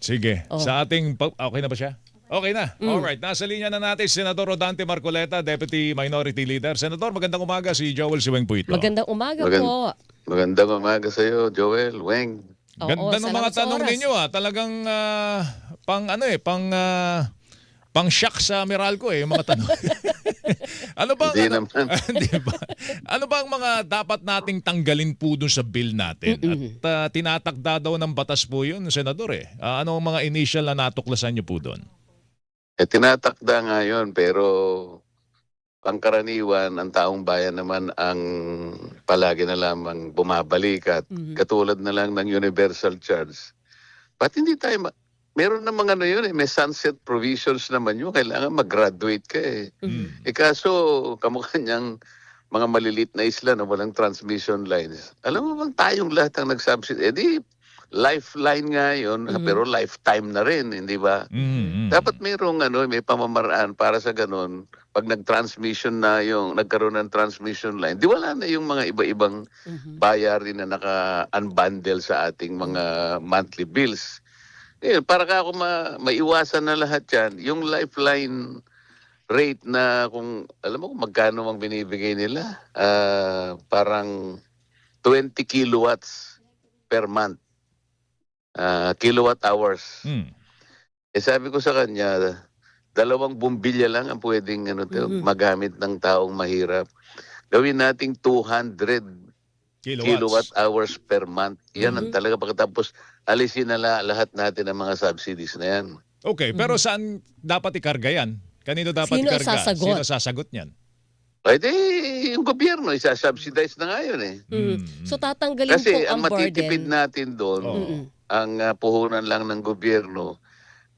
Sige. Oh. Sa ating... Okay na ba siya? Okay na. Alright. Nasa linya na natin si Senador Rodante Marcoleta, Deputy Minority Leader. Senador, magandang umaga. Si Joel Siweng po ito. Magandang umaga Magand po. Magandang umaga sa iyo, Joel, Weng. Oo, Ganda ng mga salamat sa tanong oras. ninyo talagang pang shock sa Meralco yung mga tanong. Ano ba Hindi naman. Di ba? Ano ba ang mga dapat nating tanggalin po dun sa bill natin? At tinatakda daw ng batas po yun, Senador eh. Ano ang mga initial na natuklasan niyo po doon? Tinatakda nga yun, pero pangkaraniwan, ang taong bayan naman ang palagi na lamang bumabalik at katulad na lang ng universal charge. Ba't hindi tayo meron namang ano yun may sunset provisions naman yun. Kailangan mag-graduate ka eh. Kaso, kamukha niyang mga malilit na isla na walang transmission lines. Alam mo bang tayong lahat ang nagsubsidy? Di, lifeline nga yun, pero lifetime na rin, hindi ba? Dapat mayroong may pamamaraan para sa ganun. Pag nag-transmission na nagkaroon ng transmission line, di wala na yung mga iba-ibang bayarin na naka-unbundle sa ating mga monthly bills. Para ka ako maiwasan na lahat yan, yung lifeline rate na kung, alam mo kung magkano ang binibigay nila, parang 20 kilowatts per month. Kilowatt hours. Sabi ko sa kanya, 2 bumbilya lang ang pwedeng magamit ng taong mahirap. Gawin nating 200 kilowatt hours per month. Yan ang talaga pagkatapos alisin na lahat natin ang mga subsidies na yan. Okay, pero saan dapat ikarga yan? Kanino dapat Sino ikarga? sasagot? Sino sasagot niyan? Pwede yung gobyerno, isa-subsidize na nga yun eh. So tatanggalin Kasi po ang ang matitipid burden. natin doon, ang puhunan lang ng gobyerno,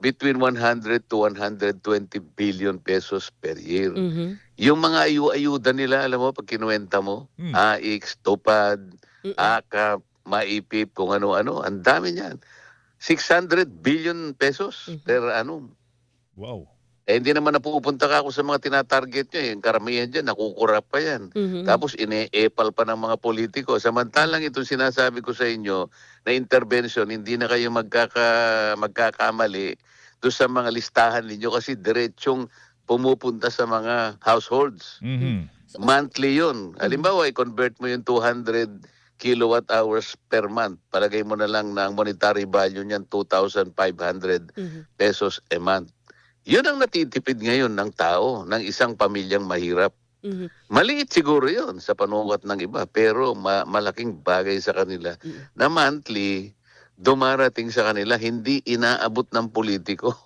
between 100 to 120 billion pesos per year. Yung mga ayuda nila, alam mo, pag kinuwenta mo, AIX, TUPAD, AKAP, MAIPIP, kung ano-ano, ang dami niyan. 600 billion pesos per annum. Wow. Hindi naman napupunta ka ako sa mga tinatarget nyo. Yung karamihan dyan, nakukurap pa yan. Tapos ine-epal pa ng mga politiko. Samantalang itong sinasabi ko sa inyo na intervention, hindi na kayo magkakamali doon sa mga listahan ninyo kasi diretsong pumupunta sa mga households. Monthly yun. Halimbawa, i-convert mo yung 200 kilowatt hours per month. Palagay mo na lang na ang monetary value niyan 2,500 pesos a month. Yun ang natitipid ngayon ng tao, ng isang pamilyang mahirap. Maliit siguro yun sa panukat ng iba, pero malaking bagay sa kanila na monthly dumarating sa kanila, hindi inaabot ng politiko.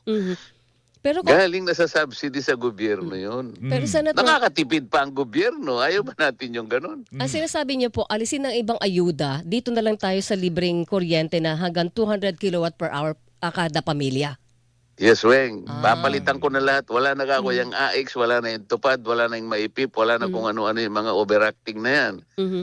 Pero kung, Galing na sa subsidy sa gobyerno yun. pero Senator, Nakakatipid pa ang gobyerno. Ayaw ba natin yung ganun? ang sinasabi niyo po, alisin ng ibang ayuda, dito na lang tayo sa libreng kuryente na hanggang 200 kilowatt per hour kada pamilya. Yes, Weng. Papalitan ko na lahat. Wala na ako yung AX, wala na yung TUPAD, wala na yung MAIPIP, wala na kung ano-ano yung mga overacting na yan.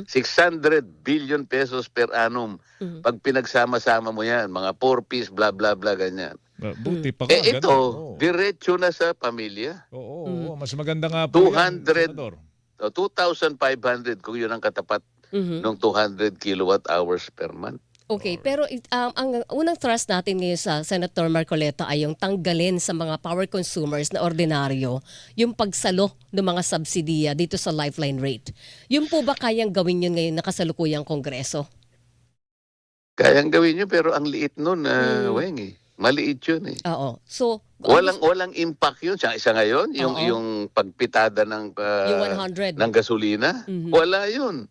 600 billion pesos per annum. Pag pinagsama-sama mo yan, mga 4-piece, bla bla bla, ganyan. Buti pa nga. Ito, ganun. diretso na sa pamilya. Oo, mas maganda nga po yan, 200, Senador. 2,500 kung yun ang katapat ng 200 kilowatt hours per month. Okay, pero ang unang thrust natin ngayon sa Senator Marcoleta ay yung tanggalin sa mga power consumers na ordinaryo yung pagsalo ng mga subsidiya dito sa lifeline rate. Yung po ba kayang gawin yun ngayon na kasalukuyang Kongreso? Kayang gawin nyo pero ang liit nun, Weng eh. Maliit yun eh. Oo. So, Walang impact yun. Isa ngayon, yung pagpitada ng, yung 100. ng gasolina, wala yun.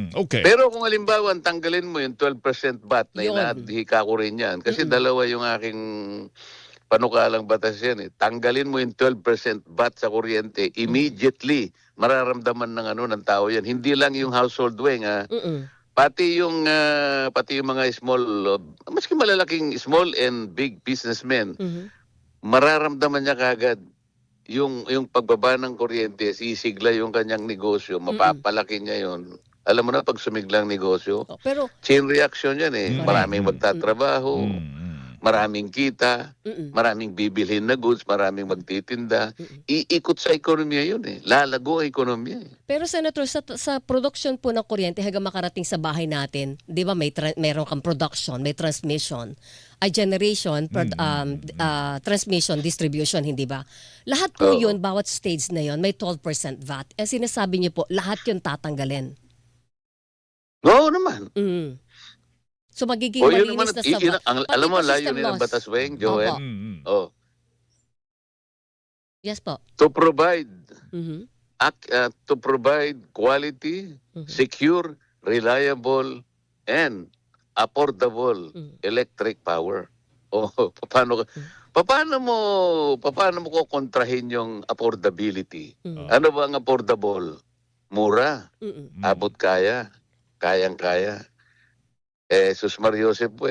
Okay. Pero kung halimbawa, tanggalin mo yung 12% VAT na Yun. inadhika ko rin yan. Kasi dalawa yung aking panukalang batas yan eh. Tanggalin mo yung 12% VAT sa kuryente, immediately mararamdaman ng tao yan. Hindi lang yung household wing pati yung mga small, maski malalaking small and big businessmen, mararamdaman niya kagad yung pagbaba ng kuryente, sisigla yung kanyang negosyo, mapapalaki niya yon. Alam mo na, pag sumiglang negosyo, Pero chain reaction yan eh. Maraming magtatrabaho, maraming kita, Mm-mm. maraming bibilhin na goods, maraming magtitinda. Mm-mm. Iikot sa ekonomiya yun eh. Lalago ang ekonomiya eh. Pero Senator, sa production po ng kuryente hanggang makarating sa bahay natin, di ba meron kang production, may transmission, ay generation, transmission, distribution, hindi ba? Lahat po Oo. yun, bawat stage na yun, may 12% VAT. Eh sinasabi niyo po, lahat yun tatanggalin. Oo naman. Mm. So magiging O yun malinis naman, na sa VAT. Pati alam mo, po system layunin ng loss. batas, Weng, Joel. Opo. Oh, Yes po. to provide Mhm. to provide quality, Mhm. secure, reliable, and affordable Mhm. electric power. O paano mo kokontrahin yung affordability? Mhm. Ano ba ang affordable? Mura, Mm-mm. abot kaya, kayang-kaya. Sus Mariosep po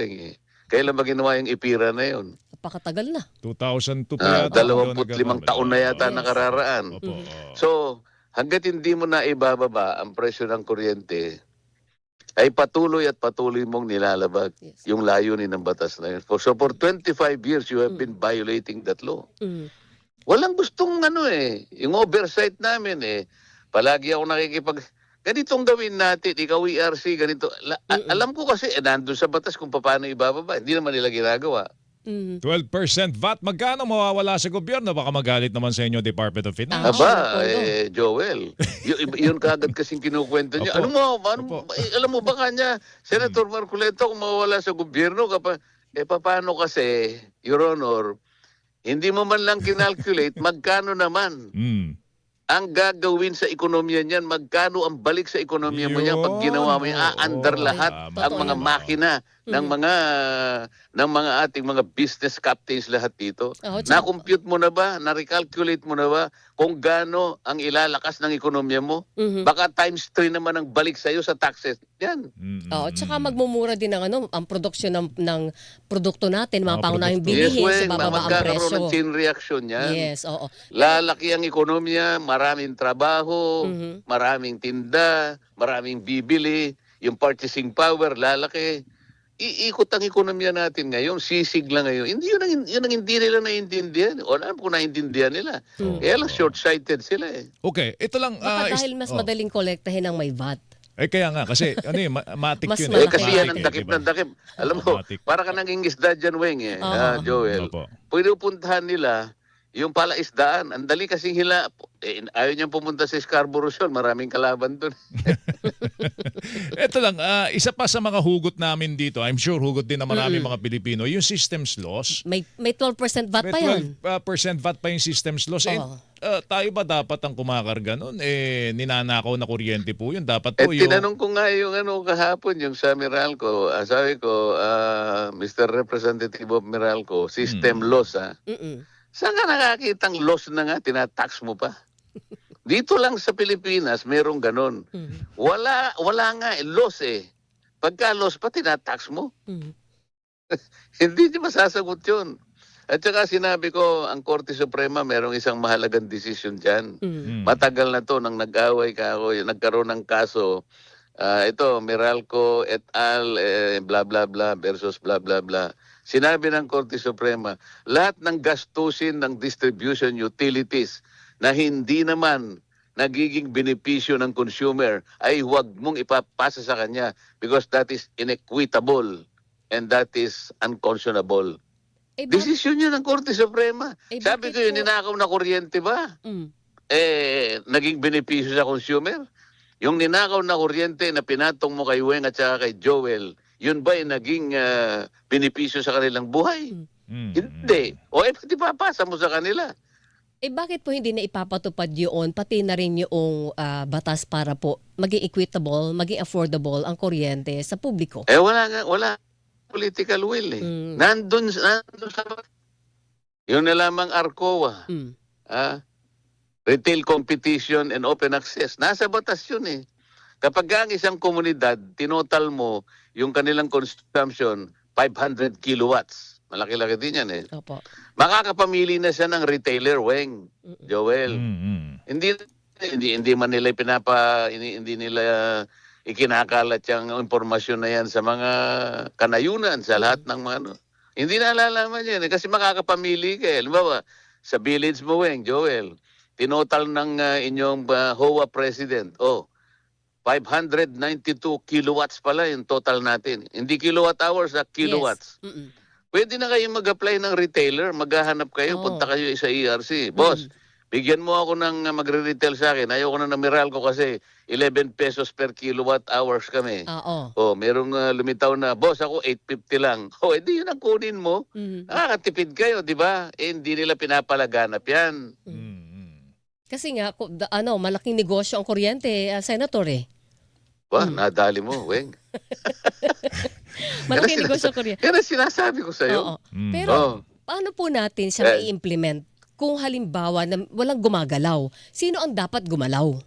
kailan ba ginawa yung ipira na yun? Napakatagal na. 2002 pa yata. 25 taon na yata Yes. nakararaan. Opo. So, hanggat hindi mo na ibababa ang presyo ng kuryente, ay patuloy mong nilalabag Yes. yung layunin ng batas na yun. So for 25 years, you have been violating that law. Mm. Walang gustong yung oversight namin palagi ako ganitong gawin natin, ikaw ERC, ganito. Alam ko kasi, nandun sa batas kung paano ibababa. Hindi naman nila ginagawa. Mm. 12% VAT. Magkano mawawala sa gobyerno? Baka magalit naman sa inyo Department of Finance. Oo, Aba, Pondo. Joel, yun kagad kasing kinukwento niya. Opo. Opo. Alam mo ba kanya, Senator Marcoleta, kung mawala sa gobyerno, paano kasi, Your Honor, hindi mo man lang kinalculate magkano naman Mm. ang gagawin sa ekonomiya niyan, magkano ang balik sa ekonomiya mo niyan pag ginawa mo Yun, yan, aandar oo. lahat Tama, ang mga tama. makina ng Mm. mga ating mga business captains lahat dito. Oo, tsaka- Na-compute mo na ba, na-recalculate mo na ba kung gaano ang ilalakas ng ekonomiya mo? Mhm. Baka times 3 naman ang balik sa iyo sa taxes. Yan. Mm, Oo, mm, tsaka mm. magmumura din ang produksyon ng produkto natin, mga Mga pangunahing produkto. bilihin sa Weng, bababa ang magkakaroon presyo. ng chain reaction yan. Yes, oo. Lalaki ang ekonomiya, maraming trabaho, Mhm. maraming tinda, maraming bibili, yung purchasing power lalaki. Iikot ang ekonomiya natin ngayon, sisig lang ngayon. Hindi yun ang hindi nila naiintindihan. O alam ko naiintindihan nila. Oo. Kaya lang short-sighted sila Okay, ito lang. Baka dahil mas madaling kolektahin ang may VAT. Kaya nga, kasi matik Mas yun. malaki. Kasi yan ang Matik dakip diba? ng dakip. Alam mo, Matik. para ka nang ingisda dyan, Weng, Oo. Joel. Opo. Pinupuntahan nila yung palaisdaan. Ang dali kasing ayaw niyang pumunta sa Scarborough Shoal. Maraming kalaban doon. Ito lang, isa pa sa mga hugot namin dito, I'm sure hugot din na maraming mga Pilipino, yung systems loss. May 12% VAT pa May yun. 12% VAT pa yung systems loss. Oo. Tayo ba dapat ang kumakarga nun? Ninanakaw na kuryente po yun. Dapat po yung... Tinanong ko nga yung kahapon, yung sa Meralco. Sabi ko, Mr. Representative of Meralco, system loss Mm-mm. Saan ka nakakitang loss na nga, tinatax mo pa? Dito lang sa Pilipinas, merong ganon. Mhm. Wala nga, loss Pagka loss pa, tinatax mo. Mhm. Hindi di masasagot yun. At saka sinabi ko, ang Korte Suprema, merong isang mahalagang desisyon dyan. Mhm. Matagal na to, nang nag-away nagkaroon ng kaso, ito, Meralco et al, blah blah blah versus blah blah blah. Sinabi ng Korte Suprema, lahat ng gastusin ng distribution utilities na hindi naman nagiging benepisyo ng consumer ay huwag mong ipapasa sa kanya because that is inequitable and that is unconscionable. Desisyon yun ng Korte Suprema. Sabi bakit ko yun, po- ninakaw na kuryente ba? Mm. Naging benepisyo sa consumer? Yung ninakaw na kuryente na pinatong mo kay Weng at saka kay Joel, yun ba ay naging benepisyo sa kanilang buhay? Hindi. Di papasa mo sa kanila. Bakit po hindi na ipapatupad yun, pati na rin yung batas para po maging equitable, maging affordable ang kuryente sa publiko? Wala political will Mm. Nandun sa yung na lamang ARCOA, Mm. retail competition and open access. Nasa batas yun Kapag ang isang komunidad, tinotal mo yung kanilang consumption, 500 kilowatts. Malaki-laki din yan Opo. Makakapamili na siya ng retailer, Weng, Joel. Hindi man nila hindi nila ikinakalat yung impormasyon na yan sa mga kanayunan, sa lahat ng mga Hindi nalalaman yan kasi makakapamili ka. Halimbawa, sa village mo, Joel, tinotal ng inyong HOA president, 592 kilowatts pala yung total natin. Hindi kilowatt hours, kilowatts. Yes. Mm-mm. Pwede na kayo mag-apply ng retailer, maghahanap kayo, punta kayo sa ERC. Boss, bigyan mo ako ng magre-retail sa akin. Ayoko na Meralco kasi 11 pesos per kilowatt hours kami. Oo. Merong lumitaw na, boss, ako 850 lang. Edi yun ang kunin mo. Katipid kayo, di ba? Hindi nila pinapalaganap yan. Kasi nga, malaking negosyo ang kuryente, Senator eh. Nadali mo, Weng. Malaking negosyo ang kuryente. Yan ang sinasabi ko sa'yo. Oo. Pero paano po natin siya i-implement kung halimbawa na walang gumagalaw? Sino ang dapat gumalaw?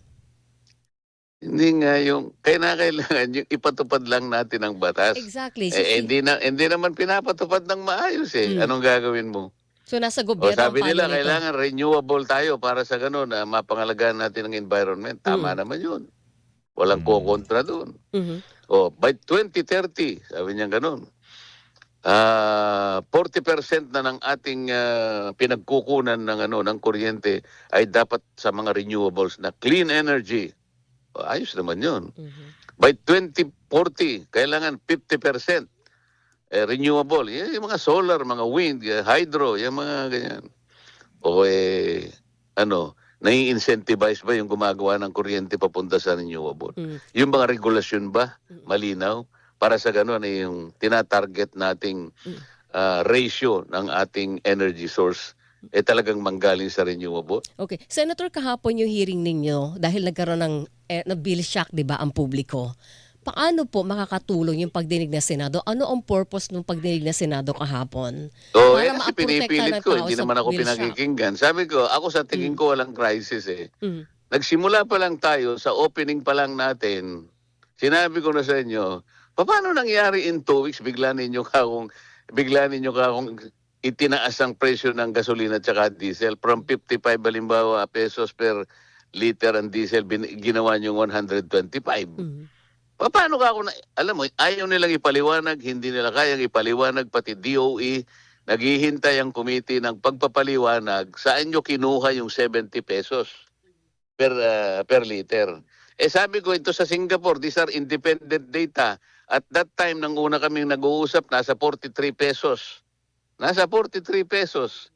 Hindi nga kailangan yung ipatupad lang natin ang batas. Exactly. Hindi naman pinapatupad ng maayos eh. Anong gagawin mo? So nasa gobyerno ang Sabi nila paano nito? kailangan renewable tayo para sa ganun na mapangalagaan natin ang environment. Tama naman yun. Walang kukontra doon. By 2030, sabi niya ganun, 40% na ng ating pinagkukunan ng kuryente ay dapat sa mga renewables na clean energy. Ayos naman yun. By 2040, kailangan 50% renewable. Yung mga solar, mga wind, hydro, yung mga ganyan. Nai-incentivize ba yung gumagawa ng kuryente papunta sa renewable? Yung mga regulasyon ba, malinaw? Para sa gano'n yung tinatarget nating ratio ng ating energy source talagang manggaling sa renewable. Okay. Senator, kahapon yung hearing ninyo, dahil nagkaroon ng bill shock, di ba, ang publiko. Paano po makakatulong yung pagdinig ng Senado? Ano ang purpose ng pagdinig ng Senado kahapon? Para Kasi maaprotektahan pinipilit ng ko, tao hindi sa naman ako bill shock. pinakikinggan. Sabi ko, ako sa tingin ko walang crisis eh. Nagsimula pa lang tayo, sa opening pa lang natin, sinabi ko na sa inyo, paano nangyari in 2 weeks, bigla ninyo kakong itinaas ang presyo ng gasolina at saka diesel from 55 halimbawa pesos per liter ang diesel, ginawa nyo 125. Paano ka alam mo, ayaw nilang ipaliwanag, hindi nila kayang ipaliwanag, pati DOE, naghihintay ang committee ng pagpapaliwanag, saan nyo kinuha yung 70 pesos per liter. Sabi ko, ito sa Singapore, these are independent data. At that time, nang una kaming nag-uusap, nasa 43 pesos. Nasa 43 pesos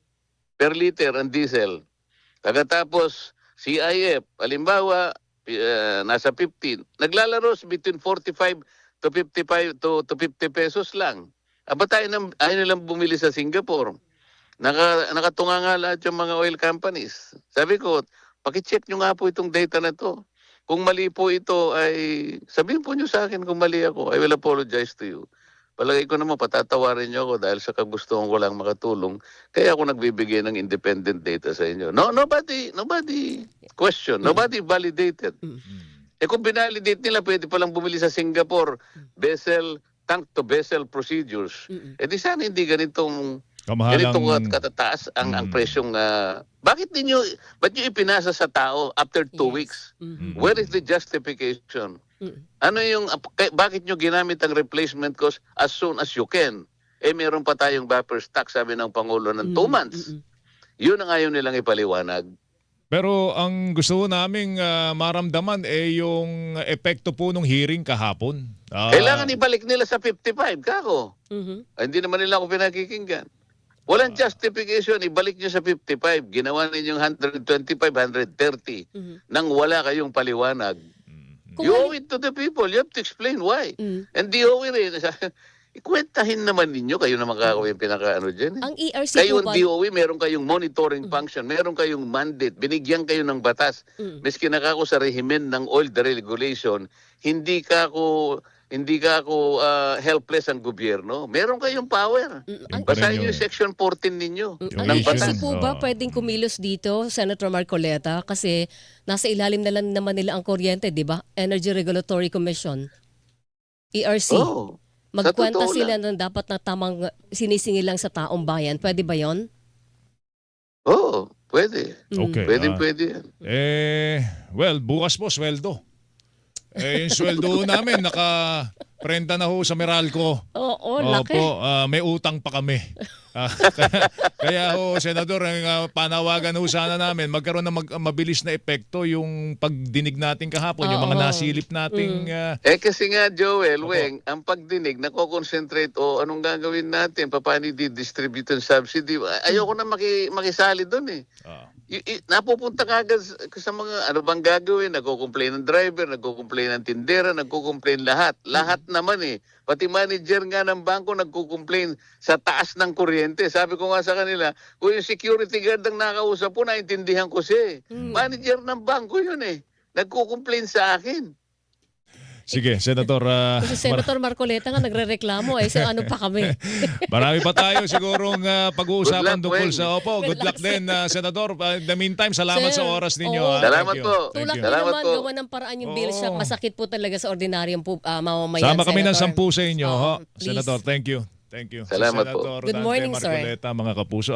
per liter ang diesel. Pagkatapos, CIF, halimbawa, nasa 15. Naglalaro between 45 to 55 to 50 pesos lang. Ayaw nilang bumili sa Singapore. Nakatunga nga lahat yung mga oil companies. Sabi ko, pakicheck nyo nga po itong data na to. Kung mali po ito ay sabihin po nyo sa akin kung mali ako. I will apologize to you. Palagay ko naman patatawarin nyo ako dahil sa kagustuhan ko lang makatulong. Kaya ako nagbibigay ng independent data sa inyo. Nobody question. Nobody validated. Kung binalidate nila, pwede palang bumili sa Singapore tank to vessel procedures. Di sana hindi ganitong katataas ang presyong ba't nyo ipinasa sa tao after 2 weeks? Where is the justification? Bakit nyo ginamit ang replacement cost as soon as you can? Meron pa tayong buffer stock, sabi ng Pangulo, ng 2 months. Yun ang ayaw nilang ipaliwanag. Pero ang gusto naming maramdaman yung epekto po ng hearing kahapon. Kailangan ibalik nila sa 55, kako. Hindi naman nila ako pinakikinggan. Walang justification, ibalik nyo sa 55. Ginawa ninyong 125, 130 nang wala kayong paliwanag. You owe it to the people. You have to explain why. And DOE rin. Ikwentahin naman ninyo. Kayo naman kakawin pinaka-ano dyan. Ang ERC kayo po ang DOE, meron kayong monitoring function. Meron kayong mandate. Binigyan kayo ng batas. Miski nakako sa rehimen ng oil deregulation, hindi ka ako helpless ang gobyerno. Meron kayong power. Basahin nyo yung section 14 ninyo. Ang ERC po ba pwedeng kumilos dito, Senator Marcoleta? Kasi nasa ilalim na lang naman nila ang kuryente, di ba? Energy Regulatory Commission. ERC. Magkwenta sila ng dapat na tamang sinisingil lang sa taong bayan. Pwede ba yon? Pwede. Okay. Pwede yan. Well, bukas po sweldo. Yung sweldo namin, naka-prenda na ho sa Meralco. Oo, laki. Opo, may utang pa kami. Kaya ho, Senador, ang panawagan ho sana namin, magkaroon ng mabilis na epekto yung pagdinig natin kahapon, yung mga Oo. nasilip nating... Kasi nga, Joel, Opo. Weng, ang pagdinig, nako-concentrate, anong gagawin natin? Paano i-distribute yung subsidy? Ayoko na makisali doon eh. Napupunta ka agad sa mga ano bang gagawin, nagko-complain ng driver, nagko-complain ng tindera, nagko-complain lahat. Lahat naman eh. Pati manager nga ng bangko nagko-complain sa taas ng kuryente. Sabi ko nga sa kanila, kung yung security guard ang nakausap po, naintindihan ko siya eh. Manager ng bangko yun eh. Nagko-complain sa akin. Sige, Senador. Kasi Senator Marcoleta nga nagrereklamo so ano pa kami? Marami pa tayo sigurong pag-uusapan Good luck, tungkol Weng. sa... Opo, good luck din, Senador. In the meantime, salamat Sir, sa oras ninyo. oo. Salamat Thank you. po. Thank Tulak you. niyo Salamat naman, po. gawa ng paraan yung bill shock. Oo. Masakit po talaga sa ordinaryong mamamayan, Sama kami ng Senator. 10 sa inyo, ho. Please. Senator. Thank you. Thank you. Salamat po. Senator Good Dante morning, sir. Marcoleta, mga kapuso.